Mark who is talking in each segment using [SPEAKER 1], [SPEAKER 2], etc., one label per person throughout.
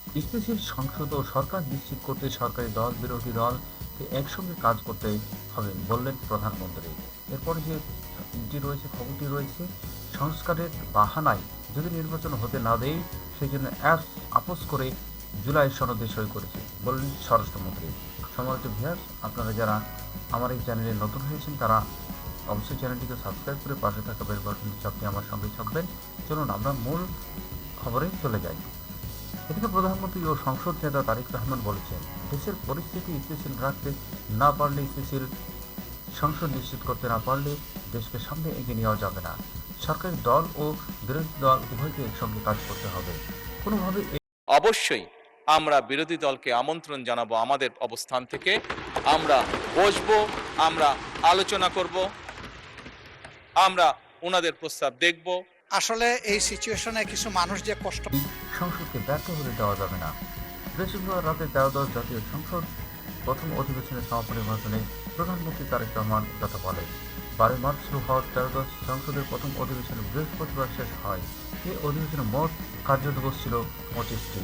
[SPEAKER 1] স্থিতিশীল সংসদ ও সরকার নিশ্চিত করতে সরকারি দল বিরোধী দলকে একসঙ্গে কাজ করতে হবে বললেন প্রধানমন্ত্রী। এরপরে যে রয়েছে খবরটি রয়েছে, সংস্কারের বাহানায় যদি নির্বাচন হতে না দেয় সেই জন্য আপোস করে জুলাই সনদে সই করেছে বললেন স্বরাষ্ট্রমন্ত্রী। সম্মানিত ভিউয়ার্স, আপনারা যারা আমার এই চ্যানেলে নতুন হয়েছেন তারা অবশ্যই চ্যানেলটিকে সাবস্ক্রাইব করে পাশে থাকা বেল বাটনটি চাপতে আমার সঙ্গে থাকবেন। চলুন আমরা মূল খবরে চলে যাই। এদিকে প্রধানমন্ত্রী ও সংসদ নেতা তারেক রহমান বলেছেন, দেশের পরিস্থিতি স্থিতিশীল রাখতে না পারলে, স্থিতিশীল সংসদ নিশ্চিত করতে না পারলে দেশকে সামনে এগিয়ে নেওয়া যাবে না। সরকারি দল ও বিরোধী দল উভয়কে একসঙ্গে কাজ করতে হবে। কোনোভাবে
[SPEAKER 2] অবশ্যই আমরা বিরোধী দলকে আমন্ত্রণ জানাবো আমাদের অবস্থান থেকে। আমরা বসবো, আমরা আলোচনা করব, আমরা ওনাদের প্রস্তাব দেখব।
[SPEAKER 3] আসলে এই সিচুয়েশনে কিছু মানুষ যে কষ্ট
[SPEAKER 1] এই সংসদকে ব্যর্থ হতে দেওয়া যাবে না। বৃহস্পতিবার রাতে 13দশ জাতীয় সংসদ প্রথম অধিবেশনের সমাপনী ভাষণে প্রধানমন্ত্রী তারেক রহমান কথা বলেন। 12 মার্চ শুরু হওয়া 13দশ সংসদের প্রথম অধিবেশন বৃহস্পতিবার শেষ হয়। এই অধিবেশনে মোট কার্যদিবস ছিল 25টি।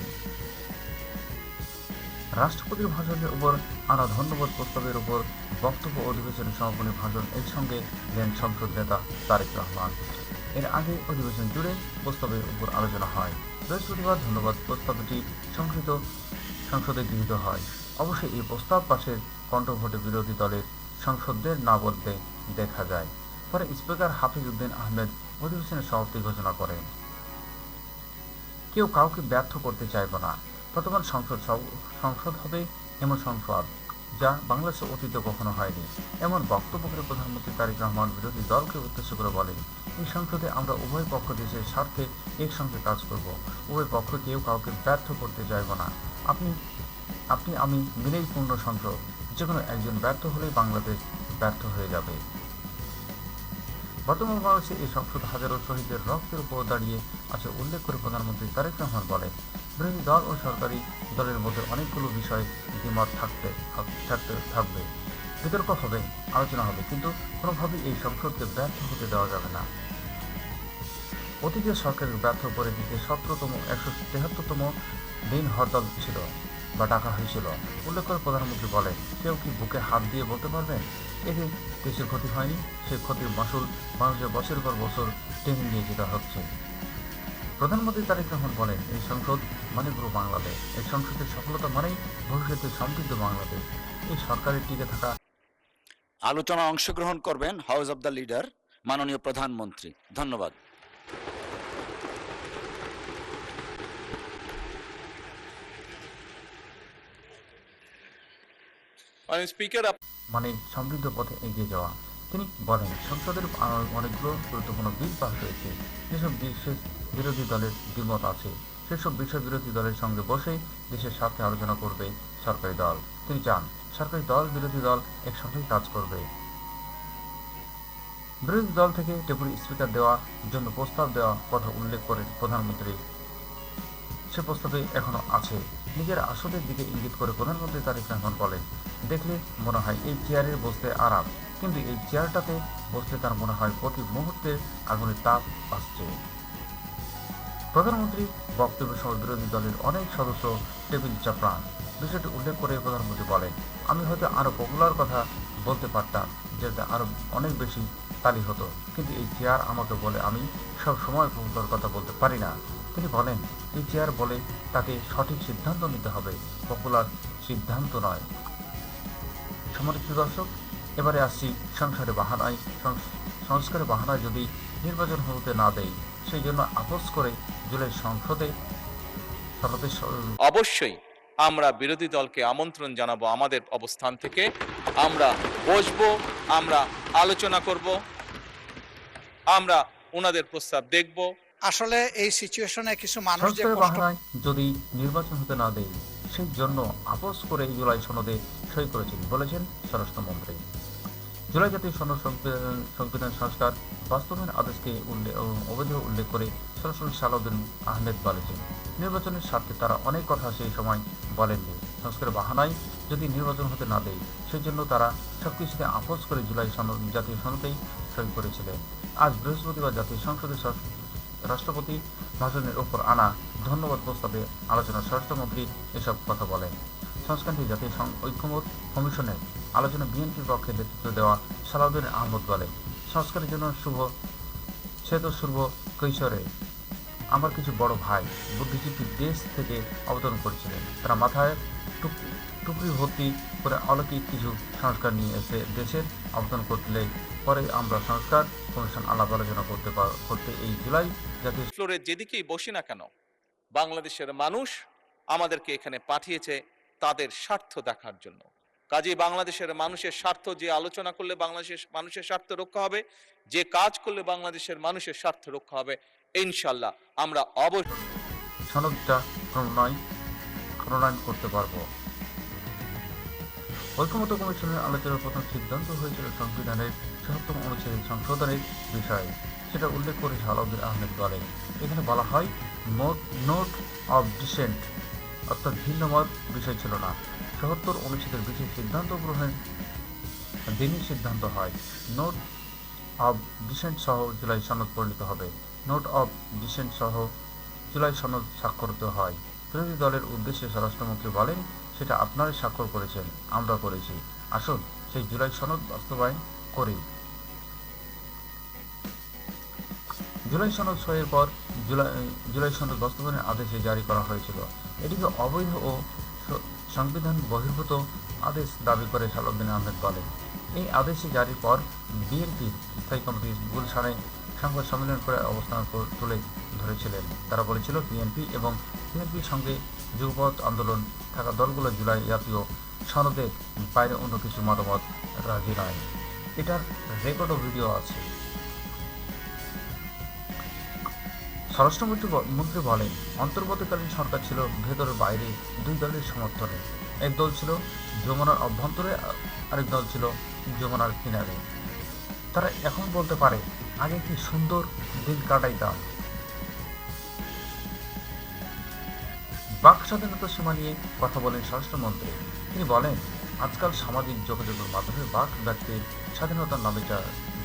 [SPEAKER 1] রাষ্ট্রপতির ভাষণের উপর আনা ধন্যবাদ প্রস্তাবের উপর বক্তব্য অধিবেশনের সমাপনী ভাষণ একসঙ্গে দেন সংসদ নেতা তারেক রহমান। এর আগে অধিবেশন জুড়ে প্রস্তাবের উপর আলোচনা হয়। বৃহস্পতিবার ধন্যবাদ প্রস্তাবটি সংসদে গৃহীত হয়। অবশ্যই এই প্রস্তাব পাশের কণ্ঠভোটে বিরোধী দলের সাংসদদের না বলতে দেখা যায়। পরে স্পিকার হাফিজ উদ্দিন আহমেদ অধিবেশনের সমাপ্তি ঘোষণা করেন। কেউ কাউকে ব্যর্থ করতে চাইবে না। বর্তমান সংসদ হবে এমন সংসদ যা বাংলাদেশে অতীতে কখনো হয়নি, এমন বক্তব্য করে প্রধানমন্ত্রী তারেক রহমান বিরোধী দলকে উদ্দেশ্য করে বলেন, এই সংসদে আমরা উভয় পক্ষ দেশের স্বার্থে একসঙ্গে কাজ করব। উভয় পক্ষ কেউ কাউকে ব্যর্থ করতে চাইব না। আপনি আপনি আমি মিলেই পূর্ণ সংসদ। যে কোনো একজন ব্যর্থ হলেই বাংলাদেশ ব্যর্থ হয়ে যাবে। বর্তমান বাংলাদেশে এই সংসদ হাজারো শহীদের রক্তের উপর দাঁড়িয়ে আছে উল্লেখ করে প্রধানমন্ত্রী তারেক রহমান বলেন, বিরোধী দল ও সরকারি দলের মধ্যে অনেকগুলো বিষয় দ্বিমত থাকবে, বিতর্ক হবে, আলোচনা হবে, কিন্তু কোনোভাবেই এই সংসদকে ব্যর্থ হতে দেওয়া যাবে না। অতীতে সরকারের ব্যর্থ পরিস্থিতিতে 173তম দিন হরতাল ছিল বা ডাকা হয়েছিল উল্লেখ করে প্রধানমন্ত্রী বলেন, কেউ কি বুকে হাত দিয়ে বলতে পারবেন এতে দেশের ক্ষতি হয়নি? সেই ক্ষতির মাসুল মানুষের বছরের পর বছর টেনে নিয়ে যেতে হচ্ছে। প্রধানমন্ত্রী তারেক রহমান বলেন, এই সংসদ মানে পুরো বাংলাদেশ। এই সংসদের সফলতা মানেই ভবিষ্যতে সমৃদ্ধ বাংলাদেশ। এই সরকারের টিকে থাকা
[SPEAKER 4] আলোচনা অংশগ্রহণ করবেন হাউস অব দ্য লিডার মাননীয় প্রধানমন্ত্রী। ধন্যবাদ।
[SPEAKER 2] স্পিকার,
[SPEAKER 1] মানে সমৃদ্ধ পথে এগিয়ে যাওয়া। তিনি বলেন, সংসদের অনেকগুলো গুরুত্বপূর্ণ বিল পাস হয়েছে। যেসব বিশেষ বিরোধী দলের দ্বিমত আছে সেসব বিষয় বিরোধী দলের সঙ্গে বসে দেশের স্বার্থে আলোচনা করবে সরকারি দল। তিনি চান সরকারি দল বিরোধী দল একসঙ্গেই কাজ করবে। বিরোধী দল থেকে ডেপুটি স্পিকার দেওয়ার জন্য প্রস্তাব দেওয়ার কথা উল্লেখ করেন প্রধানমন্ত্রী। সে প্রস্তাবে এখনো আছে। নিজের আসনের দিকে ইঙ্গিত করে প্রধানমন্ত্রী তারেক রহমান বলেন, দেখলে মনে হয় এই চেয়ারে বসতে আরাম, কিন্তু এই চেয়ারটাতে বসতে তার মনে হয় প্রতি মুহূর্তে আগুনের তাপ আসছে। প্রধানমন্ত্রী বক্তব্যের সময় বিরোধী দলের অনেক সদস্য টেবিল চাপড়ান। বিষয়টি উল্লেখ করে প্রধানমন্ত্রী বলেন, আমি হয়তো আরো পপুলার কথা বলতে পারতাম, যেটা আরো অনেক বেশি তালি হতো, কিন্তু এই চেয়ার আমাকে বলে আমি সব সময় পপুলার কথা বলতে পারি না। তিনি বলেন, এই চেয়ার বলে তাকে সঠিক সিদ্ধান্ত নিতে হবে, পপুলার সিদ্ধান্ত নয়। সম্মানিত দর্শক, এবারে আসছি সংস্কারের বাহানায় যদি নির্বাচন হতে না দেয় সেই জন্য আপোস করে জুলাই সংসদে
[SPEAKER 2] অবশ্যই আমরা বিরোধী দলকে আমন্ত্রণ জানাবো আমাদের অবস্থান থেকে। আমরা বসবো, আমরা আলোচনা করব, আমরা ওনাদের প্রস্তাব দেখব।
[SPEAKER 3] আসলে এই সিচুয়েশনে কিছু মানুষ যে
[SPEAKER 1] সংস্কারের
[SPEAKER 3] কষ্ট
[SPEAKER 1] বাহানায় যদি নির্বাচন হতে না দেয় সেই জন্য আপোস করে জুলাই সনদে সই করেছেন বলেছেন স্বরাষ্ট্রমন্ত্রী। জুলাই জাতীয় সনদ সংবিধান সংস্কার বাস্তবায়নের আদেশকে অবৈধ উল্লেখ করে স্বরাষ্ট্রমন্ত্রী সালাউদ্দিন আহমেদ বলেছেন, নির্বাচনের স্বার্থে তারা অনেক কথা সেই সময় বলেননি। সংস্কারের বাহানায় যদি নির্বাচন হতে না দেয় সেই জন্য তারা সবকিছুতে আপোস করে জুলাই জাতীয় সনদেই সই করেছিলেন। আজ বৃহস্পতিবার জাতীয় সংসদে রাষ্ট্রপতি ভাষণের ওপর আনা ধন্যবাদ প্রস্তাবে আলোচনা স্বরাষ্ট্রমন্ত্রী এসব কথা বলেন। সংস্কারটি জাতীয় ঐক্যমত কমিশনের আলোচনা বিএনপির পক্ষে নেতৃত্ব দেওয়া সালাউদ্দিন আহমদ বলেন, সংস্কারের জন্য শুভ কৈশোরে আমার কিছু বড় ভাই বুদ্ধিজীবী দেশ থেকে অবতরণ করেছিলেন। তারা মাথায় টুকরি ভর্তি করে অলৌকিক কিছু সংস্কার নিয়ে এসে দেশের অবতরণ করলে পরে আমরা সংস্কার কমিশন আলাপ আলোচনা করতে এই জুলাই জাতীয়
[SPEAKER 2] ফ্লোরে যেদিকেই বসি না কেন, বাংলাদেশের মানুষ আমাদেরকে এখানে পাঠিয়েছে তাদের স্বার্থ দেখার জন্য। কাজেই বাংলাদেশের মানুষের স্বার্থ, যে আলোচনা করলে বাংলাদেশের মানুষের স্বার্থ রক্ষা হবে, যে কাজ করলে বাংলাদেশের মানুষের স্বার্থ রক্ষা হবে, ইনশাল্লাহ আমরা অবশ্যই
[SPEAKER 1] সনদটা প্রণয়ন করতে পারবো। ঐক্যমত্য কমিশনের আলোচনার প্রথম সিদ্ধান্ত হয়েছিল সংবিধানের ৭৭ অনুচ্ছেদ সংশোধনের বিষয়ে। সেটা উল্লেখ করে সালাউদ্দিন আহমেদ বলেন, এখানে বলা হয় নোট অব ডিসেন্ট, অর্থাৎ ভিন্নমত বিষয় ছিল না। ৭৭ অনুচ্ছেদের বিশেষ সিদ্ধান্ত গ্রহণের দিনই সিদ্ধান্ত হয়। নোট অব ডিসেন্ট সহ জুলাই সনদ পরিণত হবে। নোট অব ডিসেন্ট সহ জুলাই সনদ স্বাক্ষরিত হয়। বিরোধী দলের উদ্দেশ্যে স্বরাষ্ট্রমন্ত্রী বলেন, সেটা আপনারাই স্বাক্ষর করেছেন, আমরা করেছি। আসুন সেই জুলাই সনদ বাস্তবায়ন করি। জুলাই সনদ সইয়ের পর জুলাই সনদ বাস্তবায়নের আদেশে জারি করা হয়েছিল। এটিকে অবৈধ ও সংবিধান বহির্ভূত আদেশ দাবি করে সালাউদ্দিন আহমেদ বলেন। এই আদেশে জারির পর বিএনপির স্থায়ী কমিটি গুলশানে সংবাদ সম্মেলন করে অবস্থান তুলে ধরেছিলেন। তারা বলেছিল, বিএনপি এবং বিএনপির সঙ্গে যুগপৎ আন্দোলন থাকা দলগুলো জুলাই জাতীয় সনদের বাইরে অন্য কিছু মতামত রাজি নয়। এটার রেকর্ড ও ভিডিও আছে। স্বরাষ্ট্রমন্ত্রী বলেন, অন্তর্বর্তীকালীন সরকার ছিল ভেতরের বাইরে দুই দলের সমর্থনে। এক দল ছিল যমুনার অভ্যন্তরে, আরেক দল ছিল যমুনার কিনারে। তারা এখন বলতে পারে, আগে কি সুন্দর দিন কাটাইতাম। বাক স্বাধীনতার সীমা নিয়ে কথা বলেন স্বরাষ্ট্রমন্ত্রী। তিনি বলেন, আজকাল সামাজিক যোগাযোগের মাধ্যমে বাক ব্যক্তির স্বাধীনতার নামে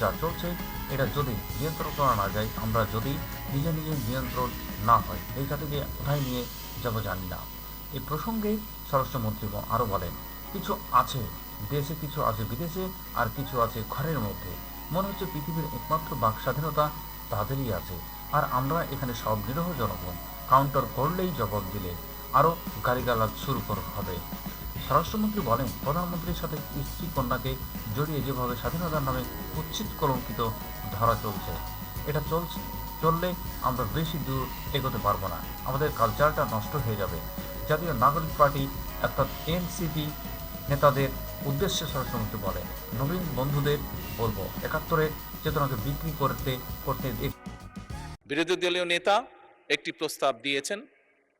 [SPEAKER 1] যা চলছে, এটা যদি নিয়ন্ত্রণ করা না যায়, আমরা যদি নিজে নিয়ন্ত্রণ না হয়, এইটা থেকে কোথায় নিয়ে যাব জানি না। এই প্রসঙ্গে স্বরাষ্ট্রমন্ত্রী আরও বলেন, কিছু আছে দেশে, কিছু আছে বিদেশে, আর কিছু আছে ঘরের মধ্যে। মনে হচ্ছে পৃথিবীর একমাত্র বাক স্বাধীনতা তাদেরই আছে, আর আমরা এখানে সব নিরীহ জনগণ। কাউন্টার করলেই জবাব দিলে আরও গালিগালাজ শুরু হবে। স্বরাষ্ট্রমন্ত্রী বলেন, প্রধানমন্ত্রীর সাথে স্ত্রী কন্যাকে জড়িয়ে যেভাবে স্বাধীনতার নামে কুৎসিত কলঙ্কিত ধরা চলছে, এটা চললে আমরা বেশি দূর এগোতে পারবো না। আমাদের কালচারটা নষ্ট হয়ে যাবে। জাতীয় নাগরিক পার্টি অর্থাৎ এনসিপি নেতাদের উদ্দেশ্যে স্বরাষ্ট্রমন্ত্রী বলেন, নবীন বন্ধুদের বলবো, ৭১-এর চেতনাকে বিক্রি করতে
[SPEAKER 2] বিরোধী দলীয় নেতা একটি প্রস্তাব দিয়েছেন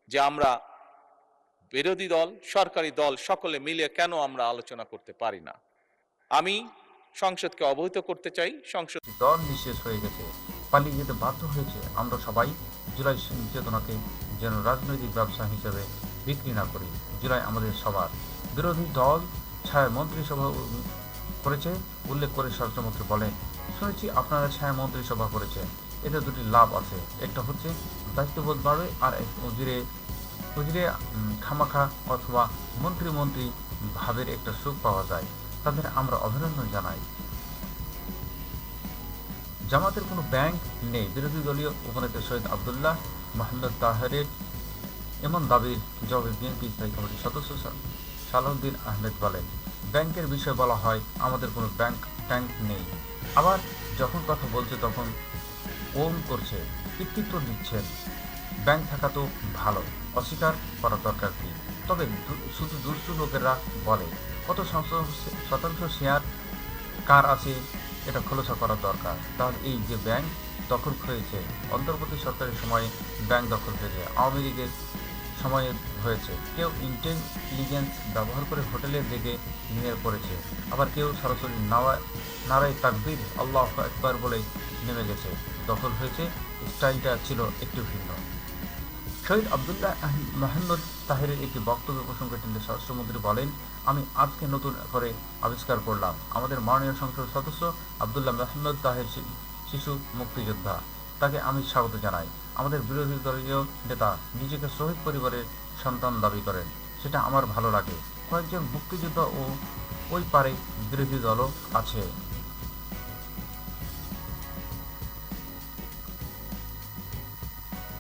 [SPEAKER 2] যে আমরা বিরোধী দল, সরকারি দল সকলে মিলে কেন আমরা আলোচনা করতে পারি না। আমি সংসদকে অবহিত করতে চাই, সংসদ
[SPEAKER 1] দল নিঃশেষ হয়ে গেছে, পালিয়ে যেতে বাধ্য হয়েছে। আমরা সবাই জুলাই চেতনাকে যেন রাজনৈতিক ব্যবসা হিসেবে বিক্রি না করি। জুলাই আমাদের সবার। বিরোধী দল ছায়া মন্ত্রিসভা করেছে উল্লেখ করে স্বরাষ্ট্রমন্ত্রী বলেন, শুনেছি আপনারা ছায়া মন্ত্রিসভা করেছেন, এতে দুটি লাভ আছে। একটা হচ্ছে দায়িত্ববোধ বাড়বে, আর উজিরে খামাখা অথবা মন্ত্রী ভাবের একটা সুখ পাওয়া যায়। তাদের আমরা অভিনন্দন জানাই। জামাতের কোনো ব্যাংক নেই। বিরোধী দলীয় উপনেতা সৈয়দ আবদুল্লাহ মোহাম্মদ তাহেরের এমন দাবির জবাবে বিএনপি স্থায়ী কমিটির সদস্য সালাউদ্দিন আহমেদ বলেন, ব্যাংকের বিষয়ে বলা হয়, আমাদের কোনো ট্যাঙ্ক নেই। আবার যখন কথা বলছে তখন ওম করছে, কৃতিত্ব দিচ্ছেন। ব্যাংক থাকা তো ভালো, অস্বীকার করার দরকার কি? তবে শুধু দুষ্টু লোকেরা বলে, কত শতাংশ শেয়ার কার আছে, এটা খোলাসা করার দরকার। তাহলে এই যে ব্যাংক দখল হয়েছে, অন্তর্বর্তী সরকারের সময়ে ব্যাংক দখল হয়েছে, আওয়ামী লীগের সময়ে হয়েছে। কেউ ইন্টেলিজেন্স ব্যবহার করে হোটেলের দিকে নিয়ে পড়েছে, আবার কেউ সরাসরি নারায় তাকবীর আল্লাহু আকবার বলে নেমে গেছে। দখল হয়েছে, স্টাইলটা ছিল একটু ভিন্ন। শহীদ আবদুল্লাহ মোহাম্মদ তাহেরের একটি বক্তব্য প্রসঙ্গে টেনে স্বরাষ্ট্রমন্ত্রী বলেন, আমি আজকে নতুন করে আবিষ্কার করলাম, আমাদের মাননীয় সংসদ সদস্য আবদুল্লাহ মোহাম্মদ তাহের শিশু মুক্তিযোদ্ধা। তাকে আমি স্বাগত জানাই। আমাদের বিরোধী দলীয় নেতা নিজেকে শহীদ পরিবারের সন্তান দাবি করেন, সেটা আমার ভালো লাগে। কয়েকজন মুক্তিযোদ্ধা ও ওই পারে বিরোধী দলও আছে।